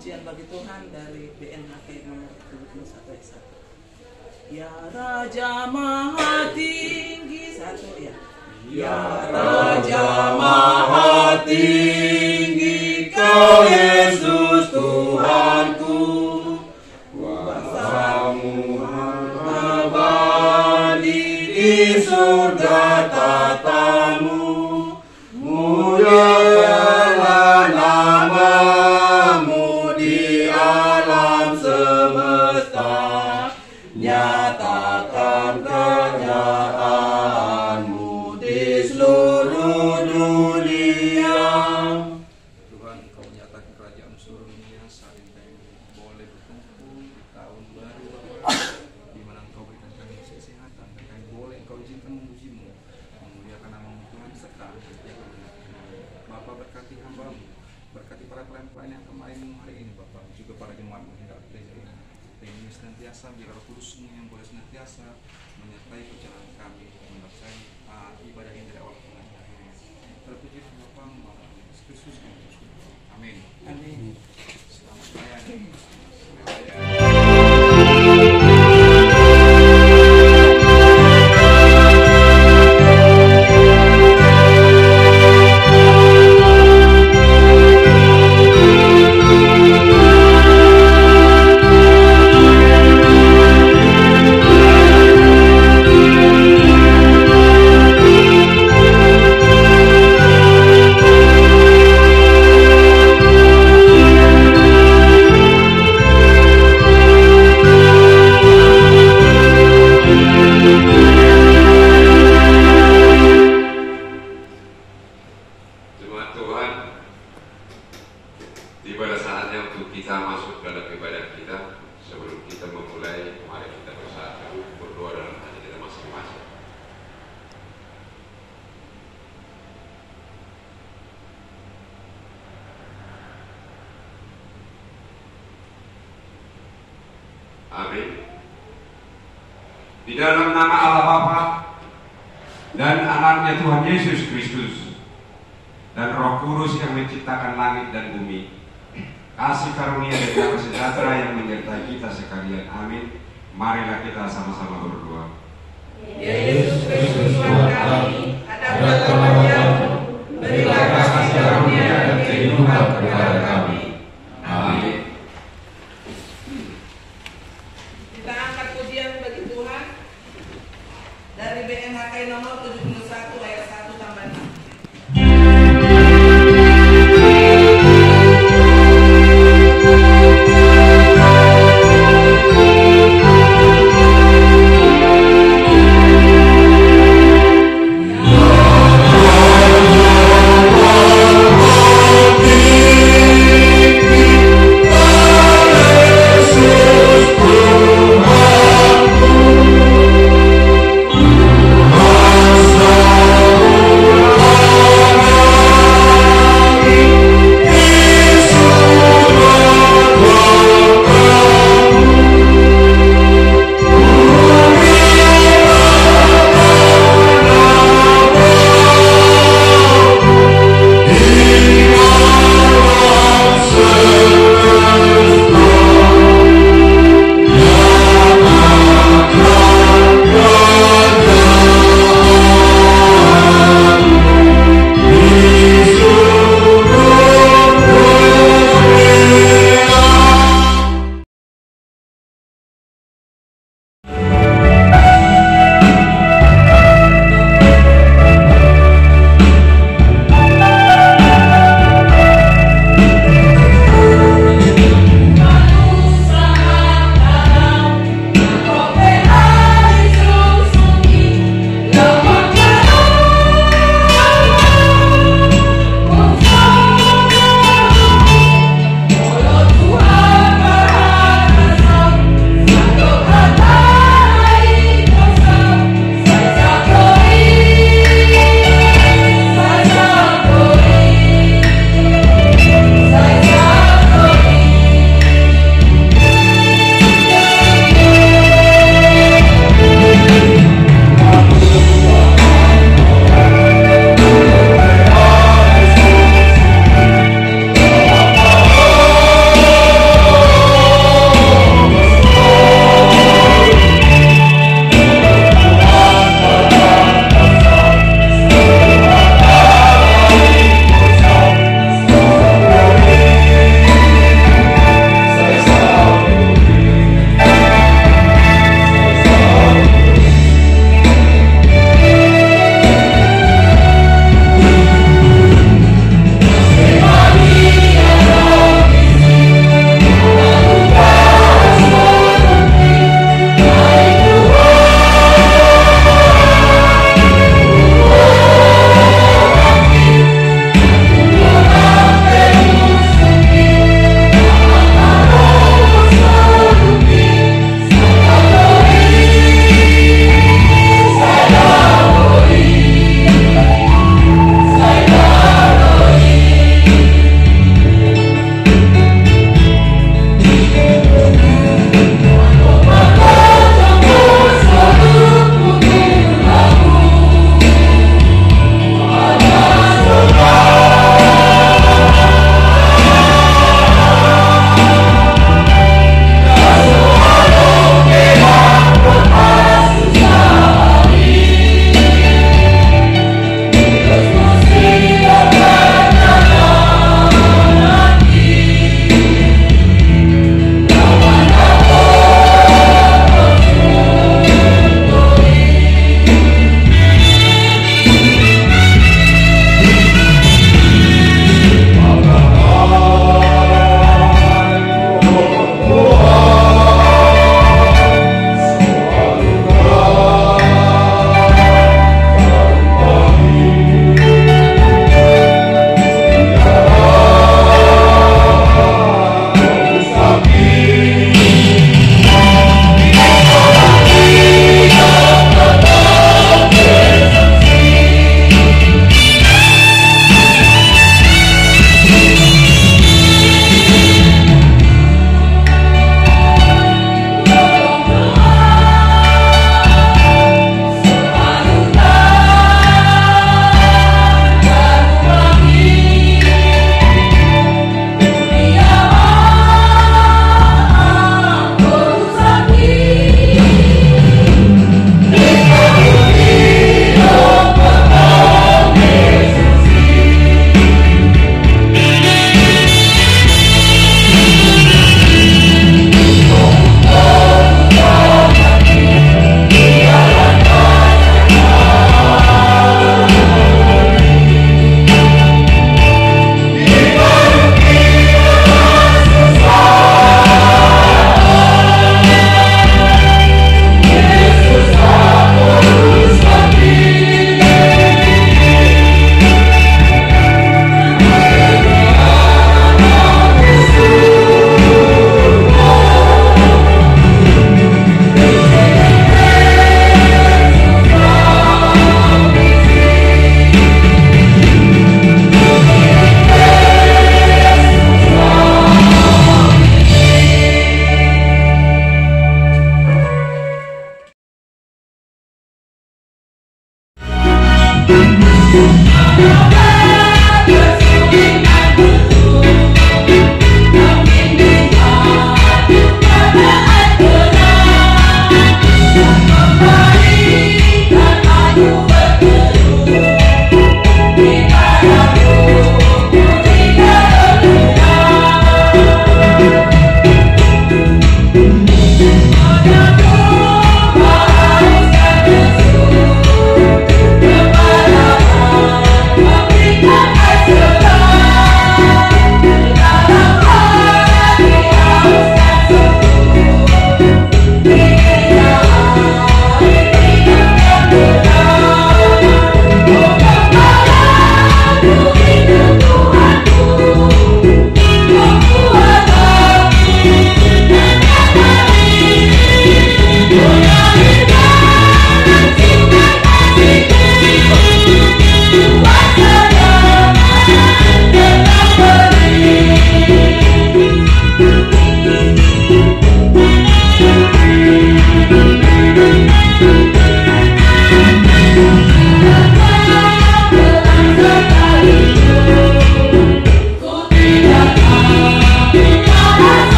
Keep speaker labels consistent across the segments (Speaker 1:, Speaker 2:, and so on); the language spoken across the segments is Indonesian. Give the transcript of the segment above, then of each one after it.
Speaker 1: pujian bagi Tuhan dari BNHK nomor 71 ayat 1. Ya Raja Maha Tinggi, satu ya. Ya Raja Maha Tinggi, Kau Yesus Tuhanku, kuasa-Mu abadi di surga tatamu, muliakanlah nama-Mu di alam semesta, nyatakan kenyataanmu di seluruh dunia.
Speaker 2: Tuhan, Engkau menyatakan kerajaan seluruh dunia saat ini boleh berkumpul di tahun baru di mana Engkau berikan kami kesehatan dan kami boleh Engkau izinkan memuji-Mu, memuliakan nama-Mu Tuhan serta Bapa, berkati hamba-Mu, berkati para pelayan-pelayan yang kemarin hari ini Bapa, juga para jemaat-Mu hingga akhir ini. Ini senantiasa biar Roh Kudus-Mu yang boleh senantiasa menyertai perjalanan kami, menyertai ibadah ini dari awal hingga akhir. Terpuji Bapa, Yesus Kristus yang bersyukur. Amin.
Speaker 1: Amin.
Speaker 2: Selamat melayani.
Speaker 3: Amin. Di dalam nama Allah Bapa dan anaknya Tuhan Yesus Kristus dan Roh Kudus yang menciptakan langit dan bumi, kasih karunia dan damai sejahtera yang menyertai kita sekalian. Amin. Marilah kita sama-sama berdoa.
Speaker 4: Yesus Kristus Tuhan kami, ada kemauan-Mu, berilah kasih karunia dan kehidupan kepada kami. Amin.
Speaker 1: Kita angkat pujian bagi Tuhan dari BNHK nomor 71 ayat 1 tambah 6.
Speaker 4: Ya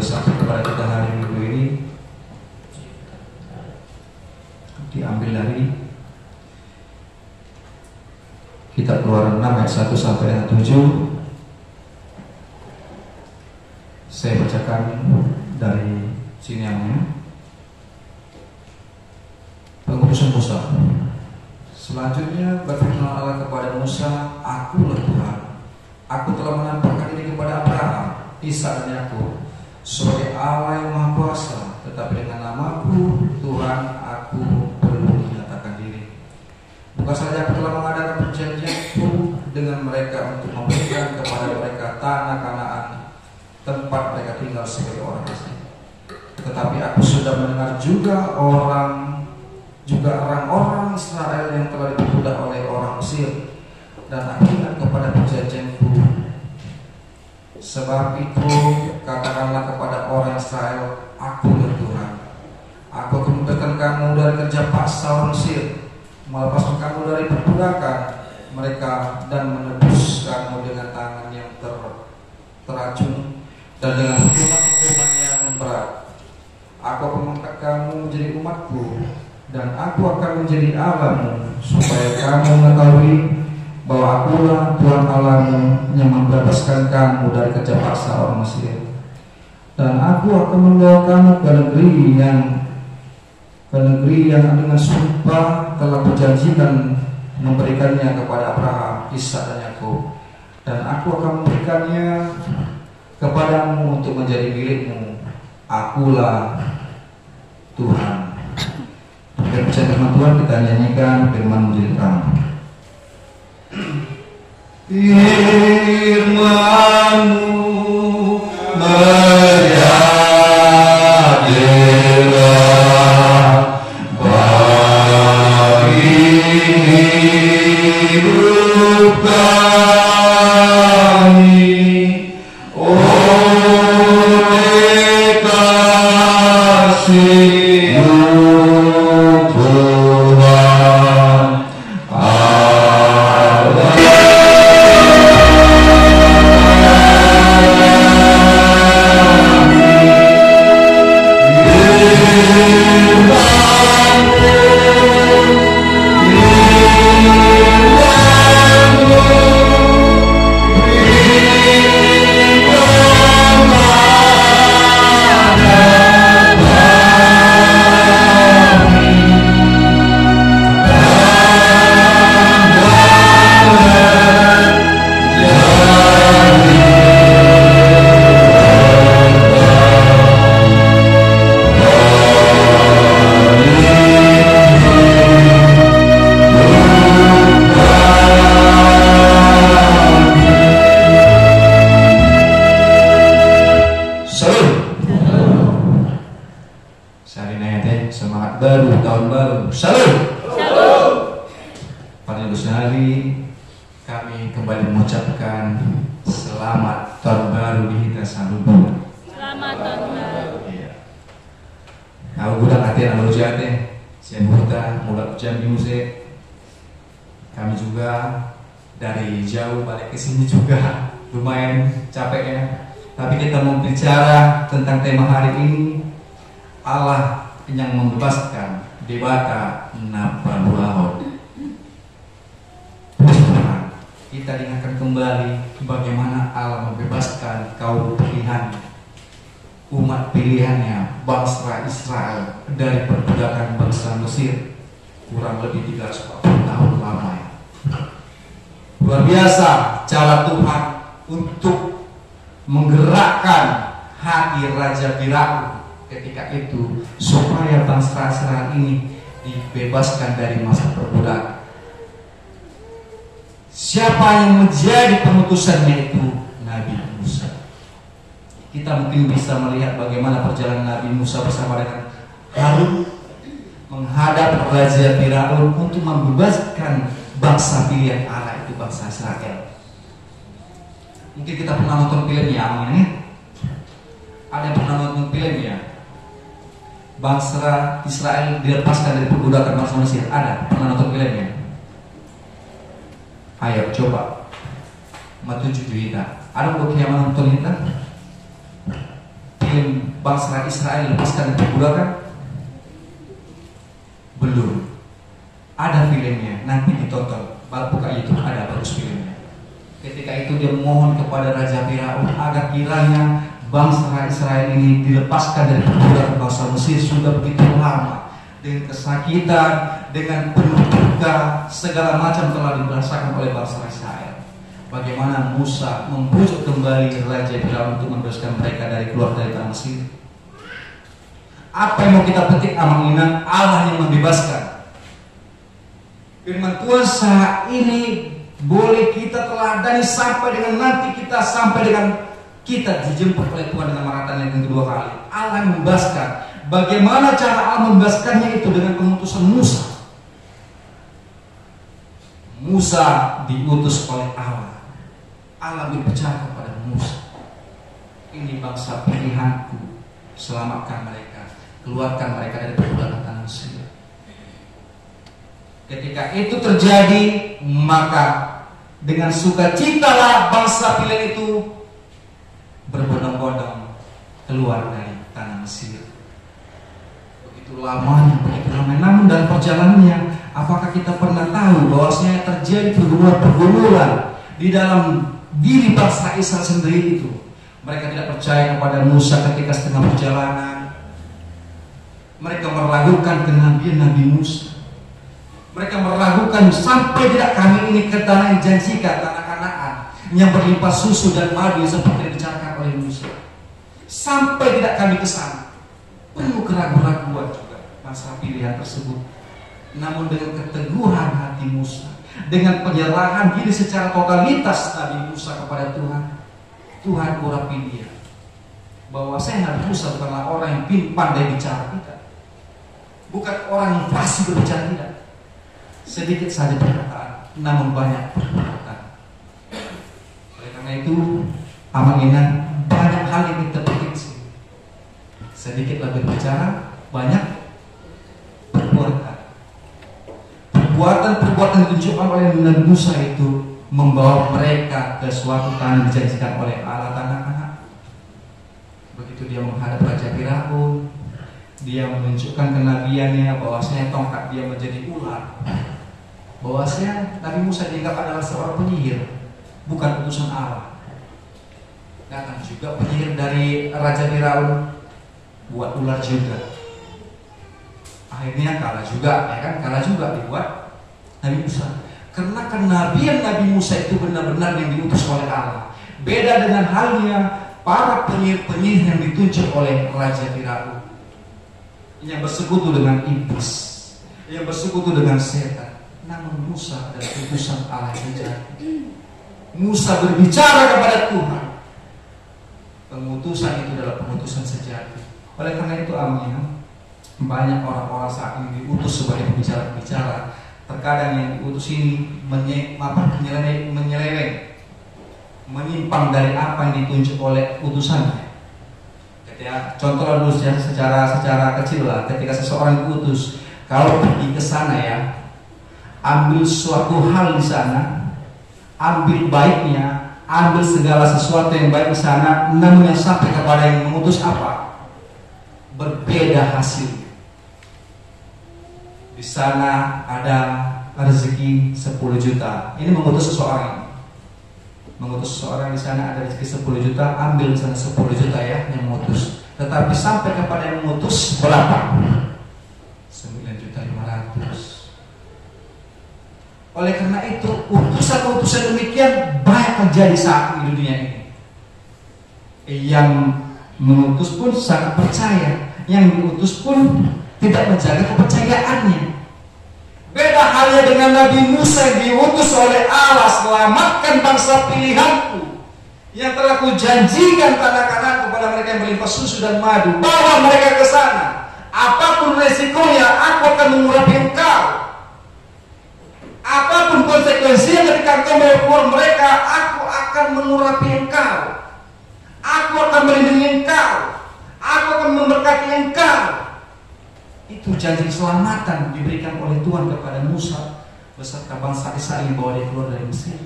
Speaker 2: sampai kepada kita hari Minggu ini diambil dari Kitab Keluaran 6 ayat 1 sampai ayat 7. Saya bacakan dari sini namanya. Pengutusan Musa. Selanjutnya berfirman Allah kepada Musa, "Akulah Tuhan. Aku telah menampakkan diri kepada Abraham, Ishak dan Yakub sebagai Allah yang Maha Kuasa, tetapi dengan namaku Tuhan aku belum menyatakan diri. Bukan saja aku telah mengadakan perjanjianku dengan mereka untuk memberikan kepada mereka tanah Kanaan, tempat mereka tinggal sebagai orang asing. Tetapi aku sudah mendengar juga orang-orang Israel yang telah diperbudak oleh orang Mesir, dan aku ingat kepada perjanjianku. Sebab itu katakanlah kepada orang Israel, Akulah Tuhan. Aku akan membebaskan kamu dari kerja paksa orang Mesir, melepaskan kamu dari perbudakan mereka, dan menebus kamu dengan tangan yang teracun dan dengan hukuman yang berat. Aku akan mengangkat kamu menjadi umatku, dan aku akan menjadi Allahmu, supaya kamu mengetahui bahwa akulah Tuhan Allahmu yang membebaskan kamu dari kerja paksa orang Mesir. Dan aku akan membawa kamu ke negeri yang dengan sumpah telah berjanjikan memberikannya kepada Abraham, Ishak dan Yakub. Dan aku akan memberikannya kepadamu untuk menjadi milikmu. Akulah Tuhan." Dengan firman Tuhan kita nyanyikan firman menjadi terang. Firman-Mu menjadilah bagi hidup kami, oleh kasih-Mu Tuhan Allah. Kami juga dari jauh balik ke sini juga lumayan capek ya. Tapi kita mau bicara tentang tema hari ini, Allah yang membebaskan debata Nabalahot. Kita diingatkan kembali bagaimana Allah membebaskan kaum pilihan, umat pilihannya, bangsa Israel dari perbudakan bangsa Mesir kurang lebih 340 tahun lamanya. Luar biasa cara Tuhan untuk menggerakkan hati Raja Firaun ketika itu supaya bangsa Israel ini dibebaskan dari masa perbudakan. Siapa yang menjadi pemutusannya itu? Nabi Musa. Kita mungkin bisa melihat bagaimana perjalanan Nabi Musa bersama dengan Harun menghadap Raja Firaun untuk membebaskan bangsa pilihan Allah itu, bangsa Israel. Mungkin kita pernah nonton film ya, ada yang pernah nonton film ya? Bangsa Israel dilepaskan dari perbudakan bangsa Mesir. Ada pernah nonton filmnya? Ayo coba matuju kita. Ada buat yang nonton kita? Film
Speaker 5: bangsa Israel lepaskan dari perbudakan? Belum. Ada filmnya, nanti ditonton. Buka YouTube, ada bagus filmnya. Ketika itu dia mohon kepada Raja Firaun agar kiranya bangsa Israel ini dilepaskan dari perbudakan bangsa Mesir. Sudah begitu lama, dengan kesakitan, dengan penuh duka, segala macam telah dirasakan oleh bangsa Israel. Bagaimana Musa membujuk kembali Raja Firaun untuk membebaskan mereka keluar dari tanah Mesir. Apa yang mau kita petik amanginan? Allah yang membebaskan. Firman Tuhan saat ini boleh kita teladani sampai dengan nanti kita sampai dengan kita dijemput oleh Tuhan dengan maratan yang kedua kali. Allah yang membebaskan. Bagaimana cara Allah membebaskannya? Itu dengan pengutusan Musa. Musa diutus oleh Allah. Allah berbicara kepada Musa, ini bangsa pilihanku, selamatkan mereka, keluarkan mereka dari perbudakan tanah Mesir. Ketika itu terjadi, maka dengan sukacitalah bangsa pilihan itu berbondong-bondong keluar dari tanah Mesir. Begitu lamanya. Namun dalam perjalanannya, apakah kita pernah tahu bahwasanya terjadi pergumulan di dalam diri bangsa Israel sendiri itu? Mereka tidak percaya kepada Musa ketika setengah perjalanan. Mereka meragukan kenabian Nabi Musa. Mereka meragukan sampai tidak kami ini ke tanah yang dijanjikan, tanah Kanaan yang berlimpah susu dan madu seperti dibicarakan oleh Musa. Sampai tidak kami ke sana. Penuh keraguan-keraguan juga bangsa pilihan tersebut. Namun dengan keteguhan hati Musa, dengan penyerahan diri secara totalitas Nabi Musa kepada Tuhan, Tuhan urapi dia bahwa saya Nabi Musa bukanlah orang yang pandai bicara, tidak. Bukan orang yang fasih berbicara, tidak. Sedikit saja perkataan, namun banyak perbuatan. Oleh karena itu, amanginan banyak hal yang kita petik sih. Sedikitlah berbicara, banyak perbuatan. Perbuatan ditunjukkan oleh Nabi Musa itu membawa mereka ke suatu tanah dijanjikan oleh Allah, tanah Kanaan. Begitu dia menghadap Raja Firaun, dia menunjukkan kenabiannya bahwasanya tongkat dia menjadi ular. Bahwasanya Nabi Musa dianggap adalah seorang penyihir, bukan utusan Allah. Datang juga penyihir dari Raja Firaun, buat ular juga. Akhirnya kalah juga, ya kan? Kalah juga dibuat Nabi Musa. Karena kenabian Nabi Musa itu benar-benar yang diutus oleh Allah. Beda dengan halnya para penyihir-penyihir yang ditunjuk oleh Raja Firaun, yang bersekutu dengan iblis, yang bersekutu dengan setan. Namun Musa adalah utusan Allah yang sejati. Musa berbicara kepada Tuhan. Pengutusan itu adalah pengutusan sejati. Oleh karena itu amin, banyak orang-orang saat ini diutus sebagai pembicara-pembicara. Terkadang yang diutus ini menyeleweng, menyimpang dari apa yang ditunjuk oleh utusannya. Ketika contoh dulu secara kecil lah, ketika seseorang diutus, kalau pergi ke sana ya, ambil suatu hal di sana, ambil baiknya, ambil segala sesuatu yang baik di sana, namun yang sampai kepada yang mengutus apa? Berbeda hasil. Di sana ada rezeki 10 juta. Ini mengutus seseorang. Mengutus seseorang di sana ada rezeki 10 juta, ambil di sana 10 juta ya yang mengutus. Tetapi sampai kepada yang mengutus berapa? 9.500.000. Oleh karena itu, utusan-utusan demikian banyak terjadi saat ini di dunia ini. Yang mengutus pun sangat percaya, yang diutus pun tidak menjaga kepercayaannya. Beda halnya dengan Nabi Musa yang diutus oleh Allah, selamatkan bangsa pilihanku yang telah kujanjikan tanah Kanaan kepada mereka yang berlimpah susu dan madu. Bawa mereka ke sana. Apapun resikonya, aku akan mengurapi engkau. Apapun konsekuensinya ketika engkau membawa mereka, aku akan mengurapi engkau. Aku akan melindungi engkau. Aku akan memberkati engkau. Itu janji keselamatan diberikan oleh Tuhan kepada Musa beserta bangsa Israel yang bawa dia keluar dari Mesir.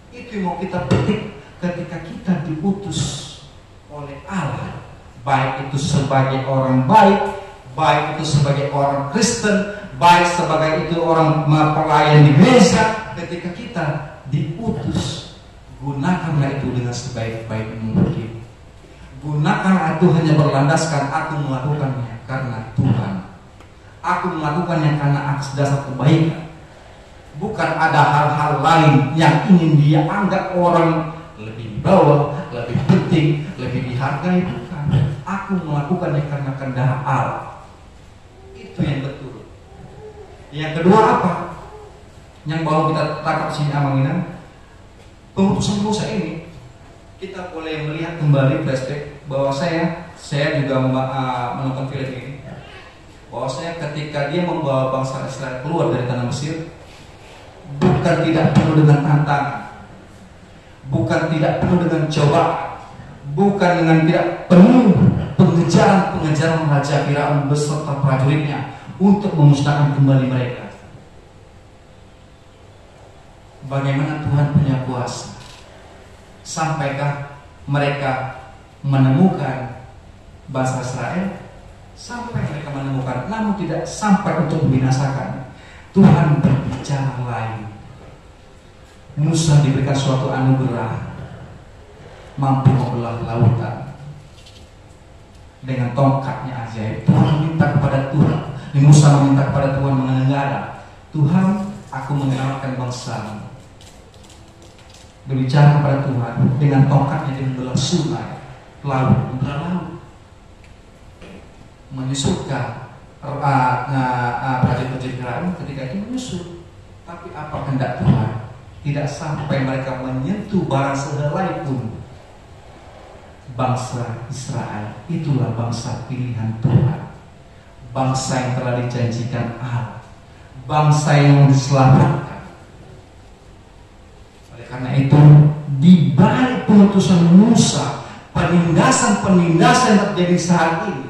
Speaker 5: Itu yang mau kita petik ketika kita diutus baik itu sebagai orang baik, baik itu sebagai orang Kristen, baik sebagai itu orang pelayan di gereja. Ketika kita diutus, gunakanlah itu dengan sebaik-baik mungkin. Gunakanlah itu hanya berlandaskan aku melakukannya karena Tuhan. Aku melakukannya karena atas dasar kebaikan. Bukan ada hal-hal lain yang ingin dia anggap orang lebih bawah, lebih penting, lebih dihargai. Bukan. Aku melakukannya karena kehendak Allah. Itu yang betul. Yang kedua apa? Yang baru kita tangkap sini amanginan, pengutusan Musa ini kita boleh melihat kembali flashback bahwa saya juga menonton film ini. Bahwa saya ketika dia membawa bangsa Israel keluar dari tanah Mesir, bukan tidak penuh dengan tantangan, bukan tidak penuh dengan cobaan, bukan dengan tidak penuh pengejaran Raja Firaun beserta prajuritnya untuk memusnahkan kembali mereka. Bagaimana Tuhan punya kuasa? Sampaikah mereka menemukan bangsa Israel? Sampai mereka menemukan, namun tidak sampai untuk membinasakan. Tuhan berbicara lain. Musa diberikan suatu anugerah, mampu membelah lautan dengan tongkatnya ajaib. Tuhan meminta kepada Tuhan, Musa meminta kepada Tuhan mengenara, Tuhan, aku mengenalkan bangsa. Berbicara kepada Tuhan dengan tongkatnya dia membelah sungai, laut, membelah laut, menyusutkan prajurit-prajurit Firaun ketika itu menyusut. Tapi apa kehendak Tuhan? Tidak sampai mereka menyentuh barang sehelai pun. Bangsa Israel itulah bangsa pilihan Tuhan, bangsa yang telah dijanjikan Allah, bangsa yang diselamatkan. Oleh karena itu, di balik pengutusan Musa, penindasan-penindasan yang terjadi saat ini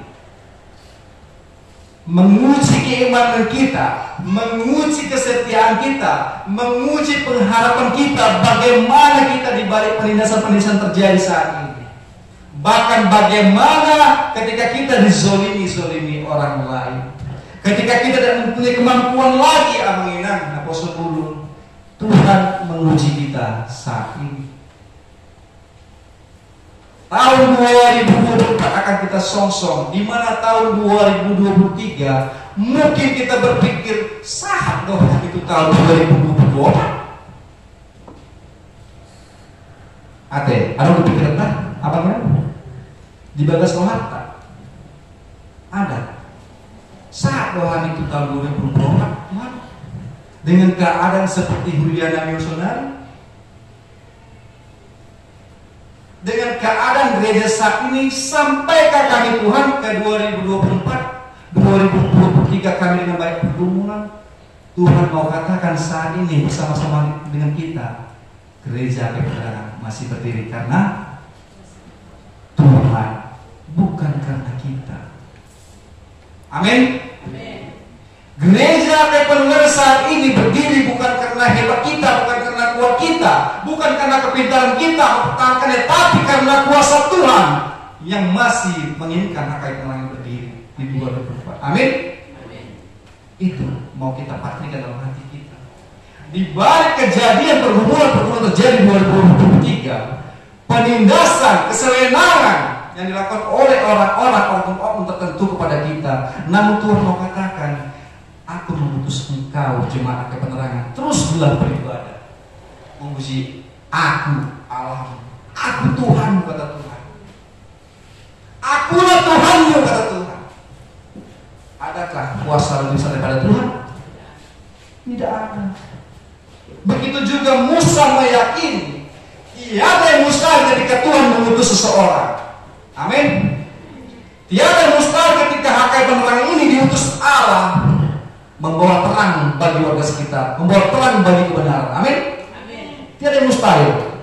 Speaker 5: menguji keimanan kita, menguji kesetiaan kita, menguji pengharapan kita, bagaimana kita di balik penindasan-penindasan terjadi saat ini. Bahkan bagaimana ketika kita dizolimi orang lain, ketika kita tidak mempunyai kemampuan lagi, aminan Apostol Paulus, Tuhan menguji kita saat ini. Tahun 2024 akan kita songsong, di mana tahun 2023 mungkin kita berpikir sah doh itu tahun 2024. Ate, ada berpikir apa kan? Di bagas harta ada saat dohan itu tahun 2024 Tuhan, dengan keadaan seperti Juliana Misionari, dengan keadaan gereja saat ini, sampaikah kami Tuhan ke 2024, 2023 kami dengan baik pergumulan? Tuhan mau katakan saat ini bersama-sama dengan kita, gereja kebenaran masih berdiri karena Tuhan, bukan karena kita. Amin. Gereja kebenaran saat ini berdiri bukan karena hebat kita, bukan karena kuat kita, bukan karena kepintaran kita, tapi karena kuasa Tuhan yang masih menginginkan akan yang berdiri di 2024. Amin. Itu mau kita pastikan dalam hati kita. Di balik kejadian pergumulan terjadi 2023, penindasan, kesewenangan yang dilakukan oleh orang-orang oknum tertentu kepada kita, namun Tuhan mau katakan, aku mengutus engkau jemaat kebenaran, teruslah beribadah, memuji aku Allah, aku Tuhan, kata Tuhan. Akulah Tuhanmu, kata Tuhan. Adakah kuasa lebih besar daripada Tuhan? Tidak ada. Begitu juga Musa meyakini tiada yang mustahil ketika Tuhan mengutus seseorang. Amin. Tiada yang mustahil ketika Hakai penerang ini diutus Allah, membawa terang bagi warga sekitar, membawa terang bagi kebenaran. Amin. Tiada yang mustahil.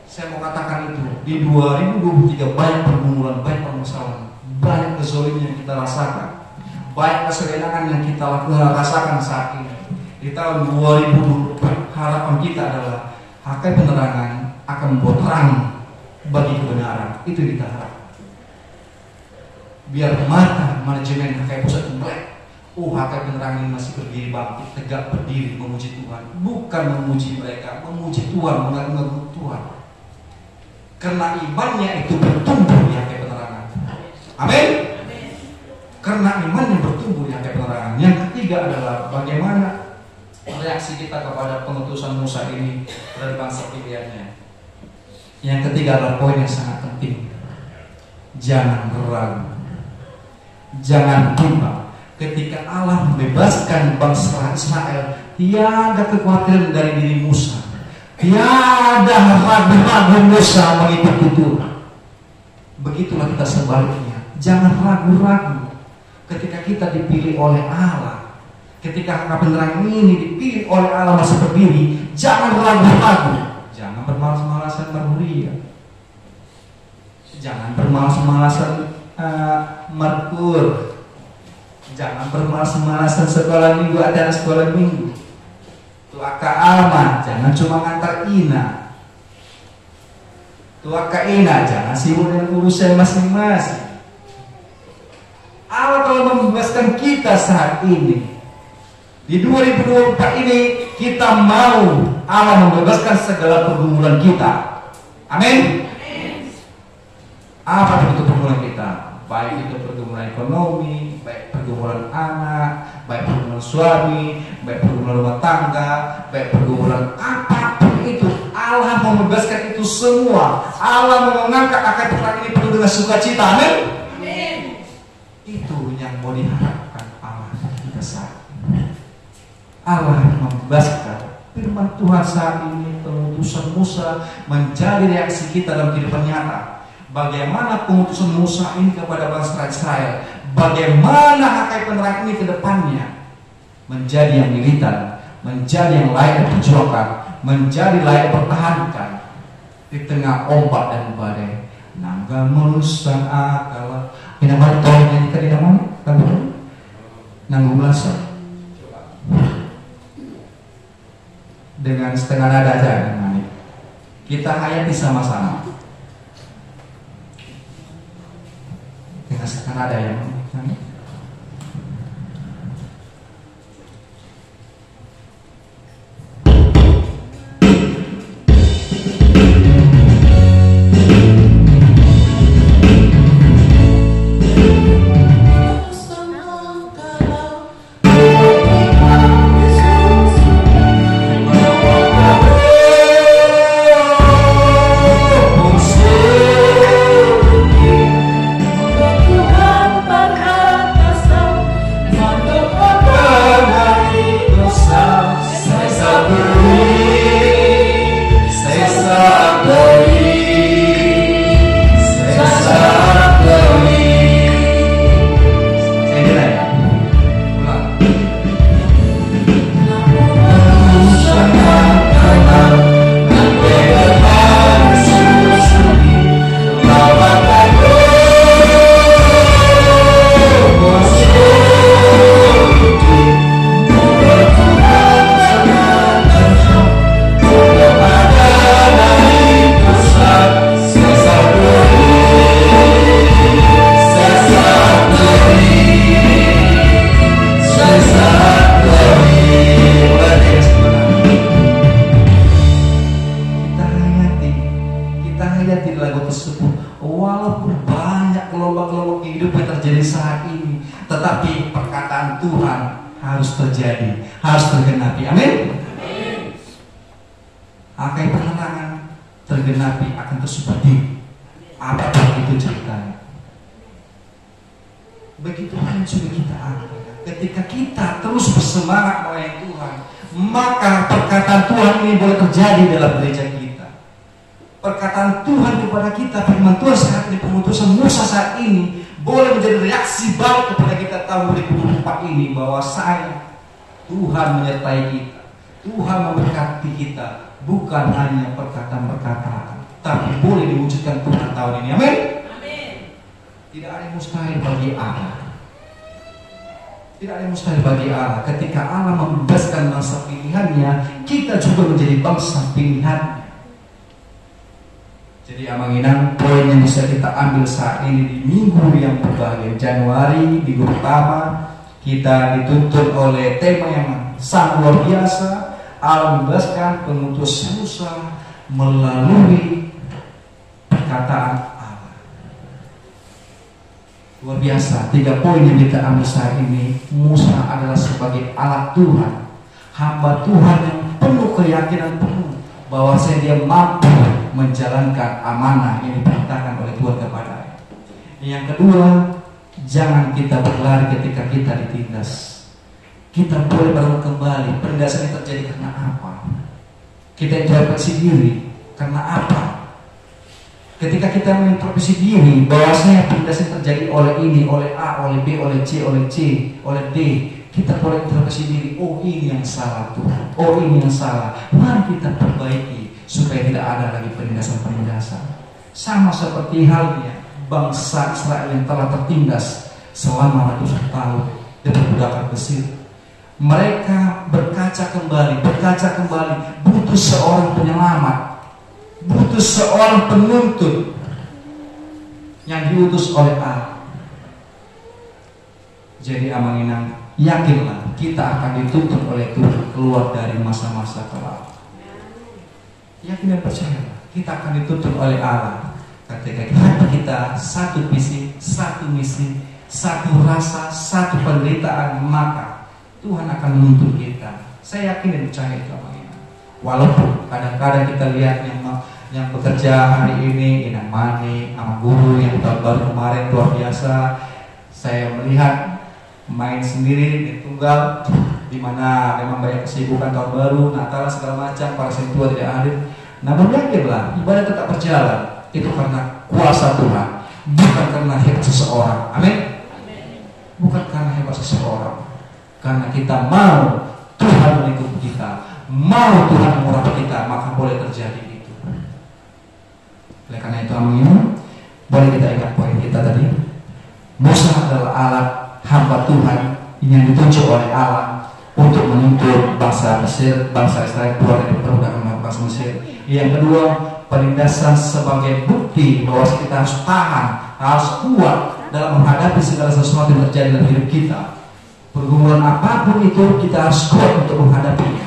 Speaker 5: Saya mau katakan itu, di 2023 banyak pergumulan, banyak permasalahan, banyak kezaliman yang kita rasakan, banyak kesewenangan yang kita rasakan saat ini. Di tahun 2024 harapan kita adalah Hakai penerangan akan membawa terang bagi kebenaran. Itu yang kita harapkan. biar mata manajemen HKI Pusat melek. HKI Penerangan ini masih berdiri bangkit, tegak berdiri memuji Tuhan, bukan memuji mereka, memuji Tuhan, mengagung Tuhan. Karena imannya itu bertumbuh di HKI Penerangan. Amin. Karena imannya bertumbuh di HKI Penerangan. Yang ketiga adalah bagaimana reaksi kita kepada pengutusan Musa ini dari bangsa pilihannya. Yang ketiga adalah poin yang sangat penting. Jangan ragu, jangan bimbang. Ketika Allah membebaskan bangsa Israel, tiada kekhawatiran dari diri Musa, tiada ragu-ragu Musa mengikuti Tuhan. Begitulah kita sebaliknya. Jangan ragu-ragu ketika kita dipilih oleh Allah. Ketika HKI Penerangan ini dipilih oleh Allah masih berdiri, jangan ragu-ragu. Jangan bermalas-malasan berhuria. Jangan bermalas-malasan merkur. Jangan bermalas-malasan sekolah minggu, ada sekolah minggu. Tuaka Alma, jangan cuma ngantar Ina. Tuaka Ina, jangan sibuk dengan urusan masing-masing. Allah telah membebaskan kita saat ini. Di 2024 ini kita mau Allah membebaskan segala pergumulan kita. Amin. Apa bentuk pergumulan kita? Baik itu pergumulan ekonomi, baik pergumulan anak, baik pergumulan suami, baik pergumulan rumah tangga, baik pergumulan apapun itu, Allah membebaskan itu semua. Allah mengangkat HKI Penerangan ini penuh dengan sukacita. Amin. Itu yang mau diharapkan Allah kita saat ini. Allah membebaskan. Firman Tuhan saat ini, pengutusan Musa menjadi reaksi kita dalam kehidupan nyata. Bagaimana pengutusan Musa ini kepada bangsa Israel, bagaimana HKI Penerangan ini ke depannya menjadi yang militan, menjadi yang layak diperjuangkan, menjadi layak dipertahankan di tengah ombak dan badai. Nangga melusan akal. Ini mana tolong nyanyikan di mana? Nanggung lasa dengan setengah nada aja. Kita hayati sama-sama dengan setengah nada yang dalam gereja kita. Perkataan Tuhan kepada kita, firman Tuhan saat ini, pengutusan Musa saat ini boleh menjadi reaksi balik kepada kita tahun 2024 ini, bahwa Tuhan menyertai kita, Tuhan memberkati kita, bukan hanya perkataan-perkataan, tapi boleh diwujudkan Tuhan tahun ini. Amin. Tidak ada yang mustahil bagi Allah. Tidak ada yang mustahil bagi Allah. Ketika Allah membebaskan bangsa pilihannya, kita juga menjadi bangsa pilihannya. Jadi Amanginang, poin yang bisa kita ambil saat ini di minggu yang berbahagia Januari, minggu pertama, kita dituntun oleh tema yang sangat luar biasa. Allah membebaskan pengutus Musa melalui perkataan Allah. Luar biasa. 3 poin yang kita ambil saat ini. Musa adalah sebagai alat Tuhan, hamba Tuhan yang penuh keyakinan penuh bahwa dia mampu menjalankan amanah yang diperintahkan oleh Tuhan kepadanya. Yang kedua, jangan kita berlari ketika kita ditindas. Kita boleh bangun kembali. Penindasan itu terjadi karena apa? Kita introspeksi diri karena apa? Ketika kita mengintrospeksi diri bahwasanya penindasan terjadi oleh ini, oleh A, oleh B, oleh C, oleh C, oleh D, kita boleh introspeksi diri. Oh, ini yang salah Tuhan. Oh, ini yang salah. Mari kita perbaiki supaya tidak ada lagi penindasan-penindasan. Sama seperti halnya bangsa Israel yang telah tertindas selama ratusan tahun di perbudakan Mesir. Mereka berkaca kembali, butuh seorang penyelamat, butuh seorang penuntun yang diutus oleh Allah. Jadi Amanginang, yakinlah kita akan dituntun oleh Tuhan keluar dari masa-masa kelam. Yakin dan percaya, kita akan dituntun oleh Allah. Ketika hati kita satu visi, satu misi, satu rasa, satu penderitaan, maka Tuhan akan menuntun kita. Saya yakin dan percaya itu Amanginang. Walaupun kadang-kadang kita lihat yang bekerja hari ini, Inang Mani, sama guru yang tahun baru kemarin luar biasa. Saya melihat main sendiri di tunggal, di mana memang banyak kesibukan tahun baru, Natal segala macam, para sentua tidak hadir. Namun yakinlah ibadah tetap berjalan. Itu karena kuasa Tuhan, bukan karena hebat seseorang. Amin. Bukan karena hebat seseorang, karena kita mau Tuhan melingkupi kita, mau Tuhan mengurapi kita, maka boleh terjadi itu. Oleh karena itu Amanginang, boleh kita ingat poin kita tadi. Musa adalah alat hamba Tuhan yang ditunjuk oleh Allah untuk menuntut bangsa Mesir, bangsa Israel keluar dari perbudakan bangsa Mesir. Yang kedua, penindasan sebagai bukti bahwa kita harus tahan, harus kuat dalam menghadapi segala sesuatu yang terjadi dalam hidup kita. Pergumulan apapun itu kita harus kuat untuk menghadapinya.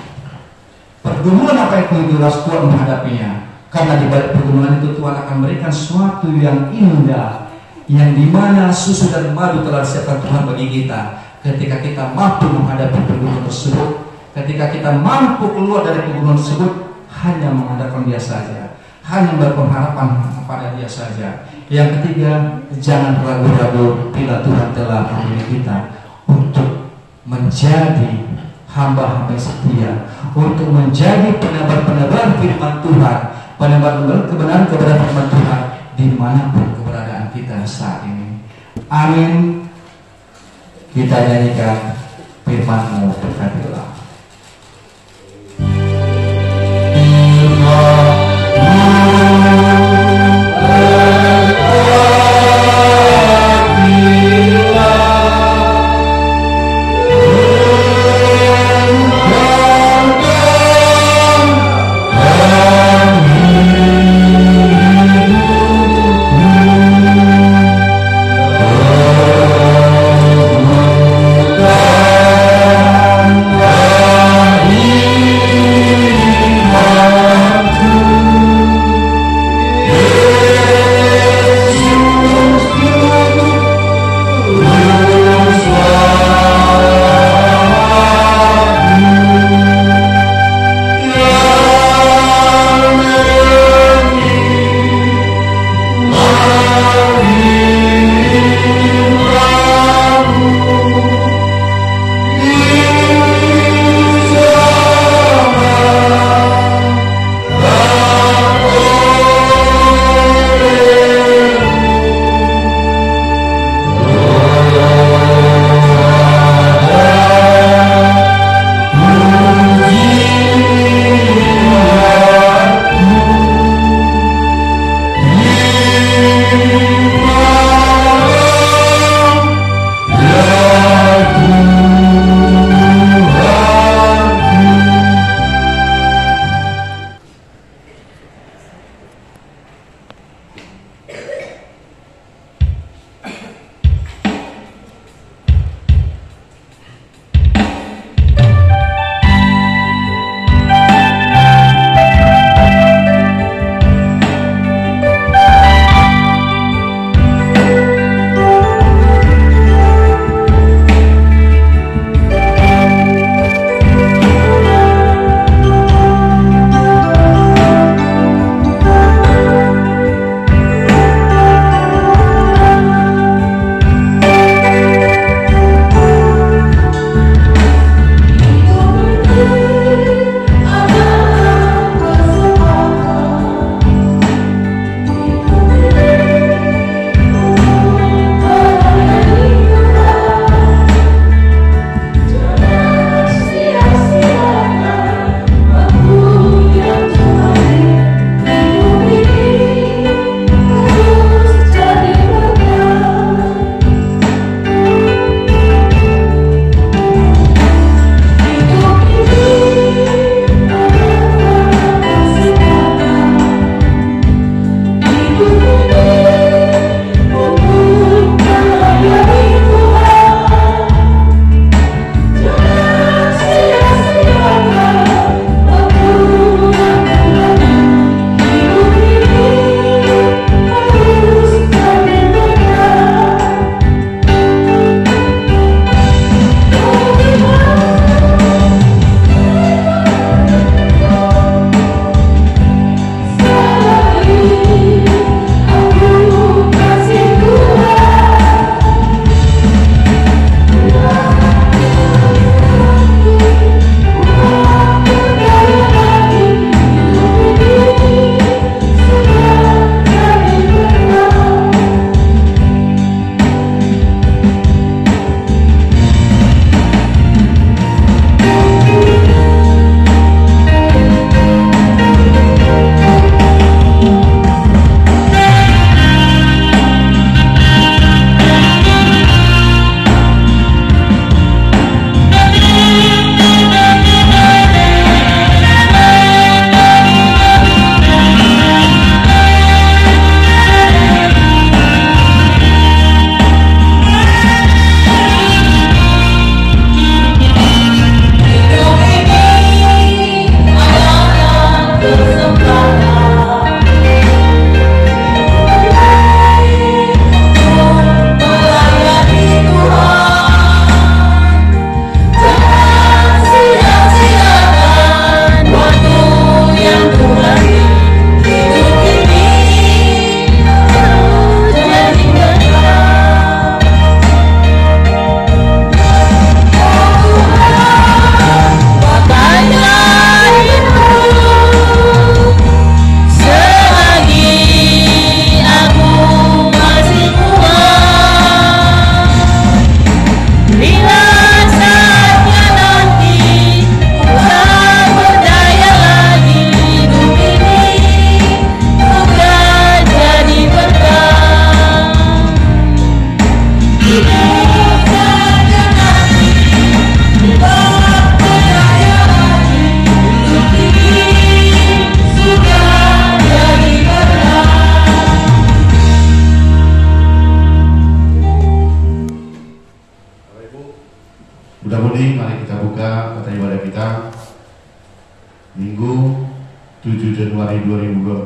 Speaker 5: Pergumulan apa itu harus kuat menghadapinya. Karena di balik pergumulan itu Tuhan akan memberikan sesuatu yang indah, yang dimana susu dan madu telah disiapkan Tuhan bagi kita. Ketika kita mampu menghadapi pergumulan tersebut, ketika kita mampu keluar dari pergumulan tersebut, hanya mengandalkan Dia saja, hanya berpengharapan kepada Dia saja. Yang ketiga, jangan ragu-ragu bila Tuhan telah memilih kita untuk menjadi hamba-hamba setia, untuk menjadi penebar-penebar firman Tuhan, penebar-penebar kebenaran firman Tuhan dimanapun keberadaan kita saat ini. Amin. Kita nyanyikan firman-Mu, berkatilah.
Speaker 4: Oh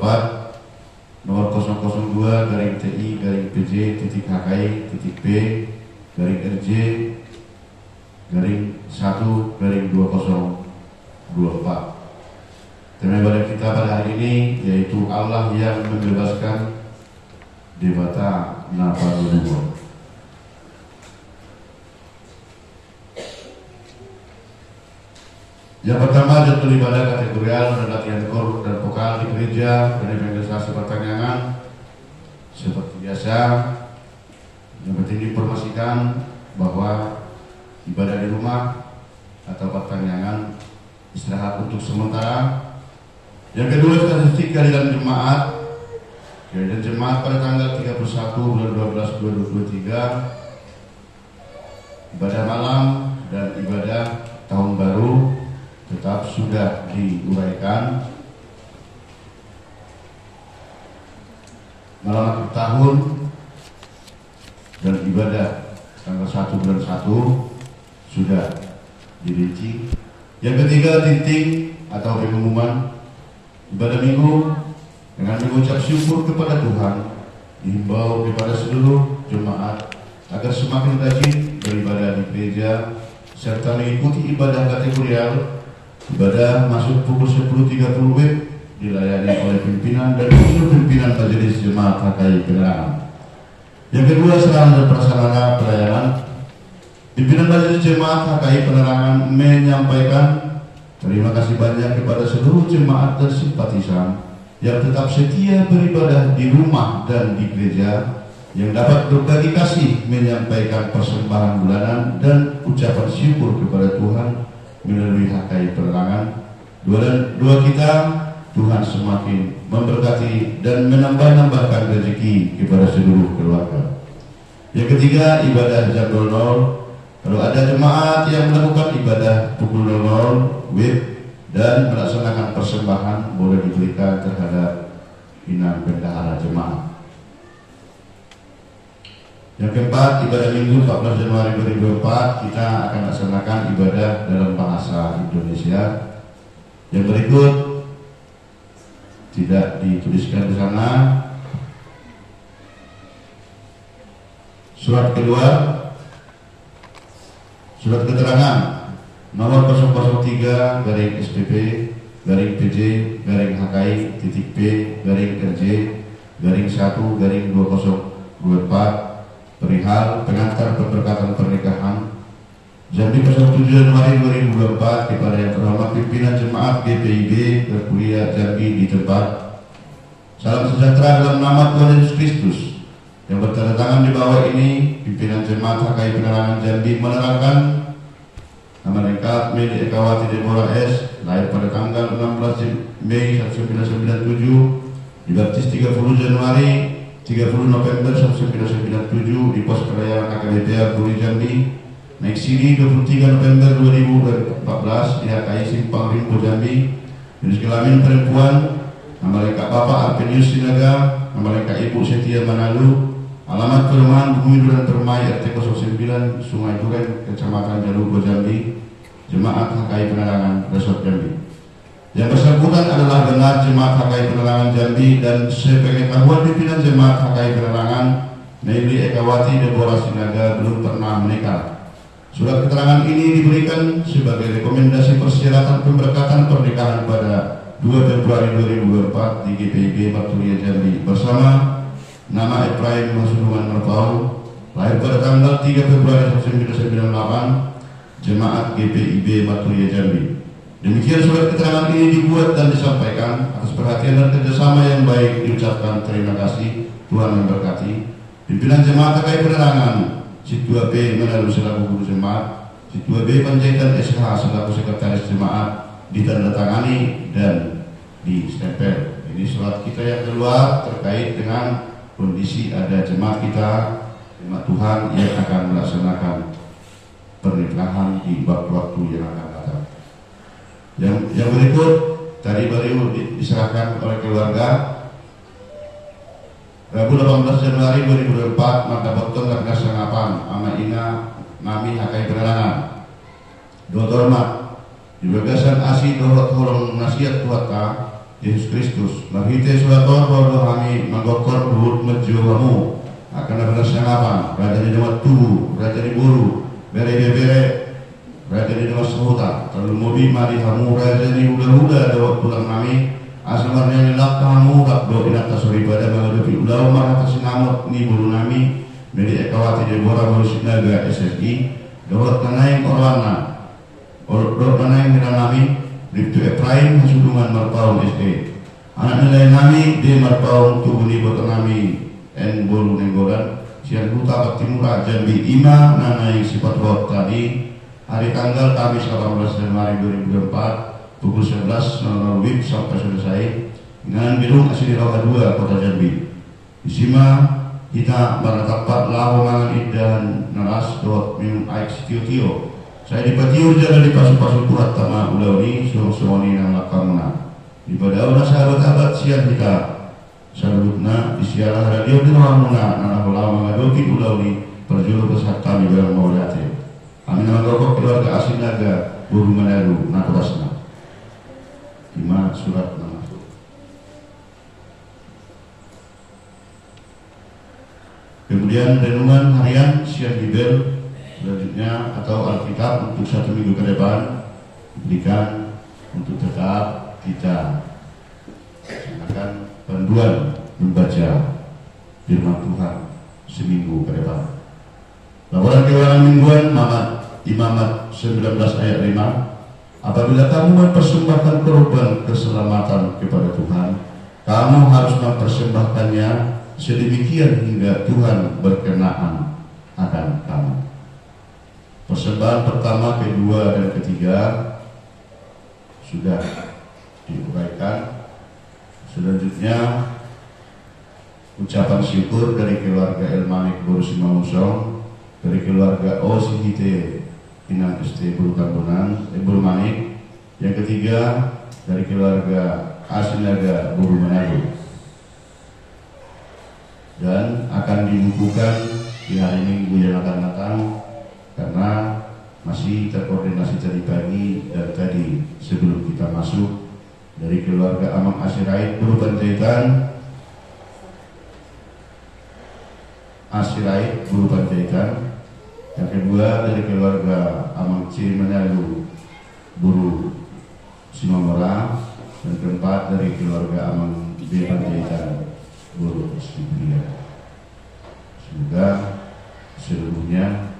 Speaker 4: 2024 nomor 002-TI-PJ-HKI-B-1-2024. Tema ibadah kita pada hari ini yaitu Allah yang membebaskan Dewata Naparudua. Yang pertama, jadwal ibadah kategorial dan latihan kor dan vokal di gereja dan evangelisasi pertanyaan. Seperti biasa, yang penting diinformasikan bahwa ibadah di rumah atau pertanyaan istirahat untuk sementara. Yang kedua, statistik kehadiran jemaat. Kehadiran jemaat pada tanggal 31 bulan 12 2023, ibadah malam dan ibadah tahun baru tetap sudah diuraikan. Malam akhir tahun dan ibadah tanggal 1 bulan 1 sudah dirinci. Yang ketiga, titik atau pengumuman ibadah minggu dengan mengucap syukur kepada Tuhan dihimbau kepada seluruh jemaat agar semakin rajin beribadah di gereja serta mengikuti ibadah kategorial. Ibadah masuk pukul 10.30 WIB dilayani oleh pimpinan dan seluruh pimpinan majelis jemaat HKI Penerangan. Yang kedua, sarana dan prasarana pelayanan. Pimpinan majelis jemaat HKI Penerangan menyampaikan terima kasih banyak kepada seluruh jemaat dan simpatisan yang tetap setia beribadah di rumah dan di gereja, yang dapat berbagi kasih, menyampaikan persembahan bulanan dan ucapan syukur kepada Tuhan melalui HKI Penerangan. Doa kita, Tuhan semakin memberkati dan menambahkan rezeki kepada seluruh keluarga. Yang ketiga, ibadah jam 00. Kalau ada jemaat yang melakukan ibadah pukul 00 WIB dan melaksanakan persembahan, boleh diberikan terhadap inang bendahara jemaat. Yang keempat, ibadah minggu 14 Januari 2024 kita akan laksanakan ibadah dalam bahasa Indonesia. Yang berikut tidak dituliskan di sana. Surat kedua, surat keterangan nomor 003-PJ-PJ-1-2024 perihal pengantar pemberkatan pernikahan Jambi 07 Januari 2024 kepada yang terhormat pimpinan jemaat GPIB Terkuliah Jambi di tempat. Salam sejahtera dalam nama Tuhan Yesus Kristus. Yang bertanda tangan di bawah ini, pimpinan jemaat HKI Penerangan Jambi menerangkan nama lengkap Meli Ekawati Deborah S, lahir pada tanggal 16 Mei 1997, dibaptis 30 Januari 30 November 1997 di pos pelayanan AKBP Puri Jambi, naik sini 23 November 2014 di HKI Simpang Rimpo Jambi. Jenis kelamin perempuan, nama lengkap Bapak Arpenius Sinaga, nama lengkap Ibu Setia Manalu, alamat perumahan Bumi Duran Permai RT 09 Sungai Duren, Kecamatan Jalugo Jambi, jemaat HKI Penerangan Resort Jambi. Yang bersangkutan adalah benar jemaat HKI Penerangan Jambi dan sepengetahuan pimpinan jemaat HKI Penerangan Meli Ekawati Deborah Sinaga belum pernah menikah. Surat keterangan ini diberikan sebagai rekomendasi persyaratan pemberkatan pernikahan pada 2 Februari 2024 di GPIB Maturia Jambi bersama nama Ephraim Masuduman Merpau, lahir pada tanggal 3 Februari 1998, jemaat GPIB Maturia Jambi. Demikian surat keterangan ini dibuat dan disampaikan atas perhatian dan kerjasama yang baik. Diucapkan terima kasih, Tuhan memberkati. Pimpinan jemaat HKI Penerangan Situa B Menalu selaku guru jemaat, Situa B Panjaitan SH selaku sekretaris jemaat, ditandatangani dan distempel. Ini surat kita yang keluar terkait dengan kondisi ada jemaat kita, jemaat Tuhan yang akan melaksanakan pernikahan di waktu-waktu yang akan datang. Yang berikut tadi baru diserahkan oleh keluarga. Rabu 18 Januari 2024 maka Botong Karena Sangapan Ama Ina Nami HKI Penerangan Dr. Mat di Bagasan Asi Dorot Holong Nasihat Tuata Yesus Kristus. Mahite sulator bahwa kami menggokor luhut menjuamu akan ada sangapan raja di dalam tubuh, raja di buru, bere raja di dalam sehuta, terlalu mobi mari kamu raja di udah dawat pulang kami asamarnya nilak kamu kakdo inata suri pada mengadupi udah marah atas namut ni buru nami dari ekawati di bora baru sinaga SSI dawat kanaing orwana dawat kanaing nilai nami Riftu Efraim Hasudungan Marpaun SD. Anak nilai nami di Marpaun Tubuni Botan nami en Bolu Nenggolan Sian Huta Timura Jambi Ima Nanai sifat roh tadi hari tanggal Kamis 18 Januari 2024 pukul 11.00 WIB sampai selesai dengan gedung asli Roka 2 Kota Jambi. Isima kita beratapat lawangan idan naras dot minum air tio saya dipatiur jaga di pasu-pasu tuat tama ulauni suami nang lakamuna di pada una sahabat sian kita salutna isialah radio di ramuna nang ulama ngadoki ulauni perjulu kesehatan di dalam maulate amin nama rokok keluarga asli naga buru menaru nakurasna 5 surat nama kemudian renungan harian sian Bible selanjutnya atau Alkitab untuk 1 minggu ke depan diberikan untuk tetap kita akan panduan membaca firman Tuhan seminggu ke depan. Laporan keuangan mingguan Imamat 19 ayat 5. Apabila kamu mempersembahkan korban keselamatan kepada Tuhan, kamu harus mempersembahkannya sedemikian hingga Tuhan berkenaan akan kamu. Persembahan pertama, kedua, dan ketiga sudah diuraikan. Selanjutnya ucapan syukur dari keluarga Elmanik Borusima Musong, dari keluarga Osihite Inang ST Buru Manik. Yang ketiga dari keluarga Asinaga Buru Manado, dan akan dibukukan di hari Minggu yang akan datang karena masih terkoordinasi tadi pagi dan tadi sebelum kita masuk dari keluarga Amang Asirait Buru Panjaitan yang kedua dari keluarga Amang Cirimenalu Buru Simamora, dan keempat dari keluarga Amang B Panjaitan Buru Sibria. Semoga seluruhnya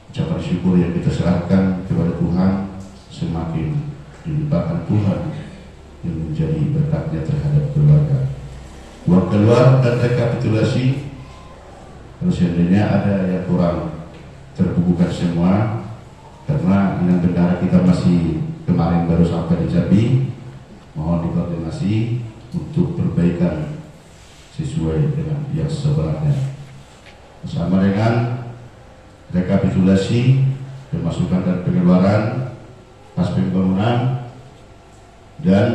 Speaker 4: ucapan syukur yang kita serahkan kepada Tuhan semakin dilimpahkan Tuhan yang menjadi berkatnya terhadap keluarga. Uang keluar dan rekapitulasi, kalau seandainya ada yang kurang terbukukan semua karena inang bendara kita masih kemarin baru sampai di Jambi, mohon dikoordinasi untuk perbaikan sesuai dengan yang sebenarnya bersama dengan rekapitulasi pemasukan dan pengeluaran pas pembangunan dan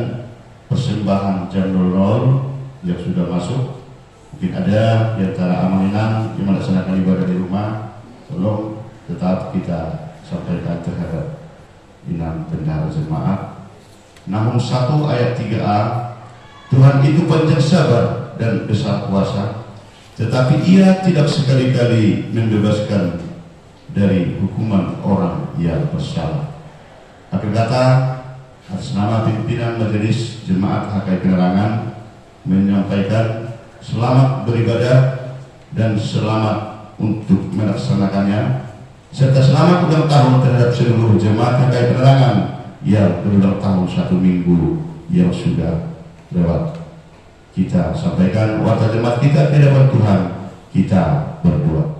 Speaker 4: persembahan jam 00 yang sudah masuk. Mungkin ada di antara amaninan yang melaksanakan ibadah di rumah, tolong tetap kita sampaikan terhadap inang bendahara jemaat. Nahum 1 ayat 3a, Tuhan itu panjang sabar dan besar kuasa, tetapi ia tidak sekali-kali membebaskan dari hukuman orang yang bersalah. Akhir kata, atas nama pimpinan Majelis Jemaat HKI Penerangan menyampaikan selamat beribadah dan selamat untuk melaksanakannya, serta selamat ulang tahun terhadap seluruh jemaat HKI Penerangan yang berulang tahun 1 minggu yang sudah lewat. Kita sampaikan warta jemaat kita ke hadapan Tuhan, kita berdoa.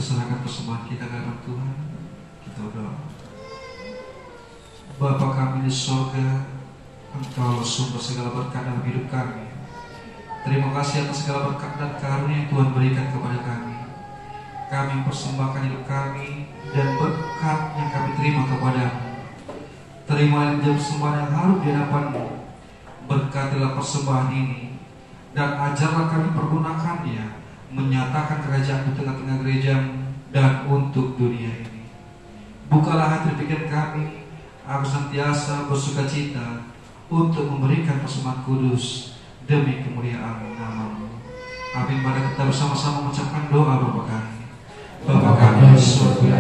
Speaker 5: serahkan persembahan kita ke hadapan Tuhan. Kita berdoa. Bapa kami di surga, Engkau sumber segala berkat dalam hidup kami. Terima kasih atas segala berkat dan karunia yang Tuhan berikan kepada kami. Kami mempersembahkan hidup kami dan berkat yang kami terima kepadamu. Terima yang persembahan yang harum di hadapan-Mu. Berkatilah persembahan ini dan ajarlah kami pergunakannya menyatakan kerajaan di tengah-tengah gereja-Mu dan untuk dunia ini. Bukalah hati pikiran kami agar senantiasa bersukacita untuk memberikan persembahan kudus demi kemuliaan nama-Mu. Amin. Mari kita bersama-sama mengucapkan doa Bapa kami. Bapa kami di surga,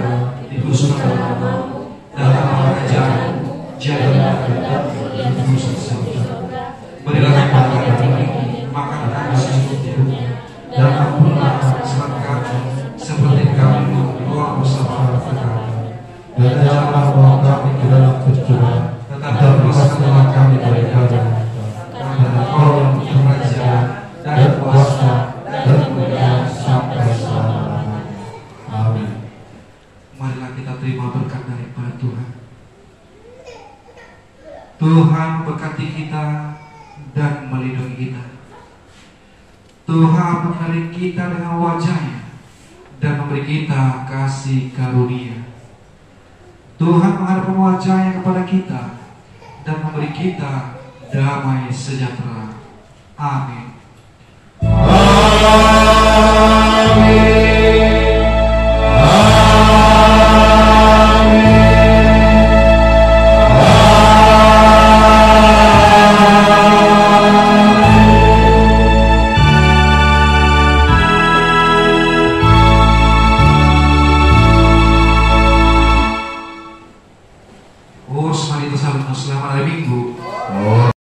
Speaker 5: dikuduskanlah nama-Mu, datanglah kerajaan-Mu, jadilah kehendakmu di surga. Berilah kepada kami makanan kami secukupnya, dan ampunilah kesalahan kami seperti kami mengampuni orang bersalah kami. Dan janganlah bawa kami ke dalam pencobaan, tetapi lepaskanlah kami dari dara. Dan Engkau yang kerajaan dan kuasa dan kemuliaan sampai selama-lamanya. Amin. Marilah kita terima berkat daripada Tuhan. Tuhan berkati kita dan melindungi kita. Tuhan menyelimuti kita dengan wajah-Nya dan memberi kita kasih karunia. Tuhan menghadapkan wajah-Nya kepada kita dan memberi kita damai sejahtera. Amin. Selamat hari Minggu.